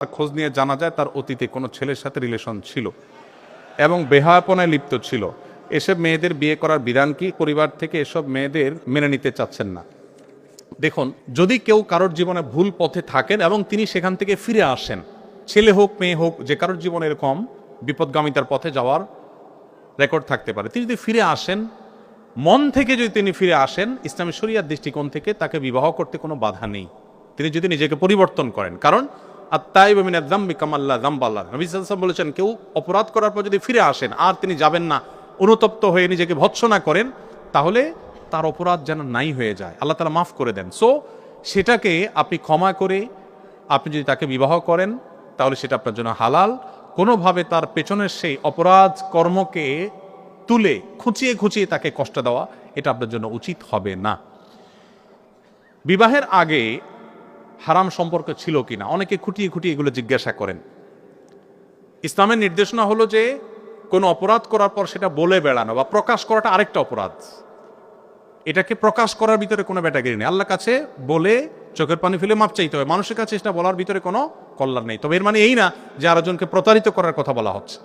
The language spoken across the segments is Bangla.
খোঁজ নিয়ে জানা যায় তার অতীতে কোনো ছেলের সাথে রিলেশন ছিল এবং বেহায়াপনায় লিপ্ত ছিল। এসব মেয়েদের বিয়ে করার বিধান কি? পরিবার থেকে এসব মেয়েদের মেনে নিতে চাচ্ছেন না। দেখুন, যদি কেউ কারোর জীবনে ভুল পথে থাকেন এবং তিনি সেখান থেকে ফিরে আসেন, ছেলে হোক মেয়ে হোক, যে কারোর জীবনে এরকম বিপদগামিতার পথে যাওয়ার রেকর্ড থাকতে পারে, তিনি যদি ফিরে আসেন, মন থেকে যদি তিনি ফিরে আসেন, ইসলামী শরিয়ার দৃষ্টিকোণ থেকে তাকে বিবাহ করতে কোনো বাধা নেই, তিনি যদি নিজেকে পরিবর্তন করেন। কারণ আত্তাইবু মিনাজ যামবি কামাল্লা যামবাল্লাহ, নবী সাল্লাল্লাহু আলাইহি ওয়াসাল্লাম বলেছেন, কেউ অপরাধ করার পর যদি ফিরে আসেন আর তিনি যাবেন না, অনুতপ্ত হয়ে নিজেকে ভৎসনা করেন, তাহলে তার অপরাধ যেন নাই হয়ে যায়, আল্লাহ তাআলা মাফ করে দেন। সো সেটাকে আপনি ক্ষমা করে আপনি যদি তাকে বিবাহ করেন, তাহলে সেটা আপনার জন্য হালাল। কোনোভাবে তার পেছনের সেই অপরাধ কর্মকে তুলে খুঁচিয়ে খুঁচিয়ে তাকে কষ্ট দেওয়া, এটা আপনার জন্য উচিত হবে না। বিবাহের আগে হারাম সম্পর্ক ছিল কিনা অনেকে খুঁটিয়ে খুঁটিয়ে এগুলো জিজ্ঞাসা করেন। ইসলামের নির্দেশনা হলো যে কোনো অপরাধ করার পর সেটা বলে বেড়ানো বা প্রকাশ করাটা আরেকটা অপরাধ। এটাকে প্রকাশ করার ভিতরে কোনো ব্যাটাগিরি নেই। আল্লাহর কাছে বলে চোখের পানি ফেলে মাপ চাইতে হবে, মানুষের কাছে এটা বলার ভিতরে কোনো কল্যাণ নেই। তবে এর মানে এই না যে আরেকজনকে প্রতারিত করার কথা বলা হচ্ছে।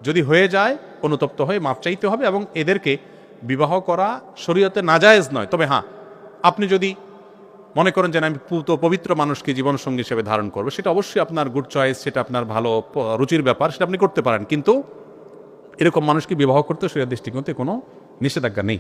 যদি হয়ে যায়, অনুতপ্ত হয়ে মাপ চাইতে হবে এবং এদেরকে বিবাহ করা শরীয়তে নাজায়েজ নয়। তবে হ্যাঁ, আপনি যদি মনে করেন যে আমি পবিত্র মানুষকে জীবনসঙ্গী হিসেবে ধারণ করবো, সেটা অবশ্যই আপনার গুড চয়েস, সেটা আপনার ভালো রুচির ব্যাপার, সেটা আপনি করতে পারেন, কিন্তু এরকম মানুষকে বিবাহ করতে শরীয়তের দৃষ্টিকোণ থেকে কোনো নিষেধাজ্ঞা নেই।